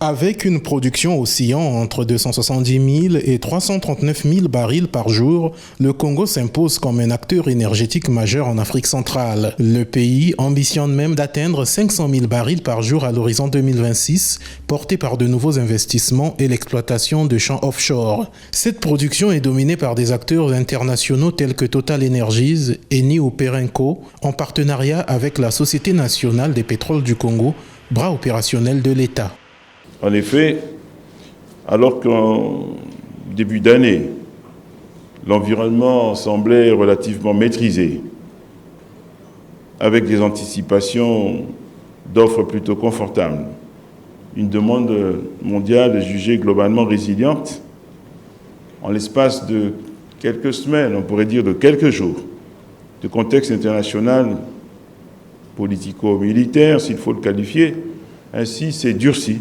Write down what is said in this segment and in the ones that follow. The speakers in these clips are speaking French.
Avec une production oscillant entre 270 000 et 339 000 barils par jour, le Congo s'impose comme un acteur énergétique majeur en Afrique centrale. Le pays ambitionne même d'atteindre 500 000 barils par jour à l'horizon 2026, porté par de nouveaux investissements et l'exploitation de champs offshore. Cette production est dominée par des acteurs internationaux tels que Total Energies et Eni Perenco, en partenariat avec la Société nationale des pétroles du Congo, bras opérationnel de l'État. En effet, alors qu'en début d'année, l'environnement semblait relativement maîtrisé, avec des anticipations d'offres plutôt confortables, une demande mondiale jugée globalement résiliente, en l'espace de quelques semaines, on pourrait dire de quelques jours, de contexte international politico-militaire, s'il faut le qualifier, ainsi s'est durci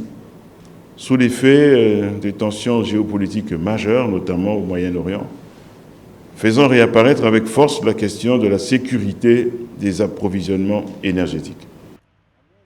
sous l'effet des tensions géopolitiques majeures, notamment au Moyen-Orient, faisant réapparaître avec force la question de la sécurité des approvisionnements énergétiques.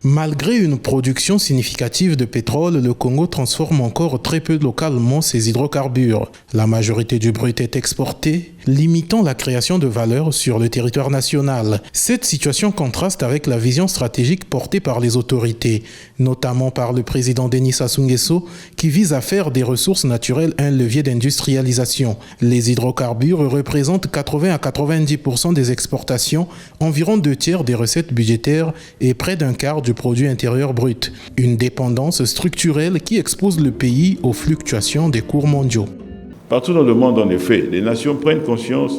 Malgré une production significative de pétrole, le Congo transforme encore très peu localement ses hydrocarbures. La majorité du brut est exportée, limitant la création de valeur sur le territoire national. Cette situation contraste avec la vision stratégique portée par les autorités, notamment par le président Denis Sassou Nguesso, qui vise à faire des ressources naturelles un levier d'industrialisation. Les hydrocarbures représentent 80 à 90% des exportations, environ 2/3 des recettes budgétaires et près d'un quart du produit intérieur brut. Une dépendance structurelle qui expose le pays aux fluctuations des cours mondiaux. Partout dans le monde, en effet, les nations prennent conscience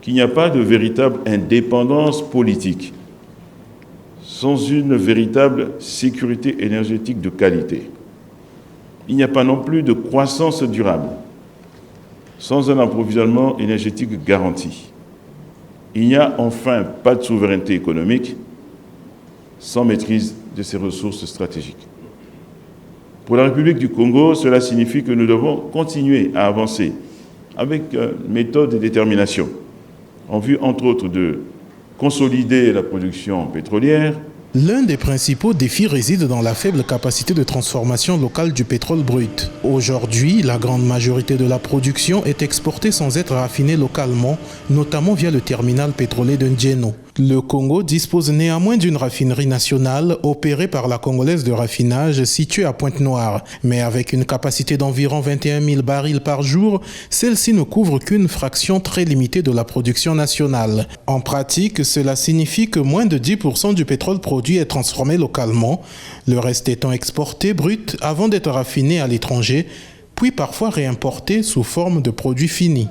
qu'il n'y a pas de véritable indépendance politique sans une véritable sécurité énergétique de qualité. Il n'y a pas non plus de croissance durable sans un approvisionnement énergétique garanti. Il n'y a enfin pas de souveraineté économique sans maîtrise de ses ressources stratégiques. Pour la République du Congo, cela signifie que nous devons continuer à avancer avec méthode et détermination, en vue entre autres de consolider la production pétrolière. L'un des principaux défis réside dans la faible capacité de transformation locale du pétrole brut. Aujourd'hui, la grande majorité de la production est exportée sans être raffinée localement, notamment via le terminal pétrolier de Ndjeno. Le Congo dispose néanmoins d'une raffinerie nationale opérée par la Congolaise de raffinage située à Pointe-Noire. Mais avec une capacité d'environ 21 000 barils par jour, celle-ci ne couvre qu'une fraction très limitée de la production nationale. En pratique, cela signifie que moins de 10% du pétrole produit est transformé localement, le reste étant exporté brut avant d'être raffiné à l'étranger, puis parfois réimporté sous forme de produits finis.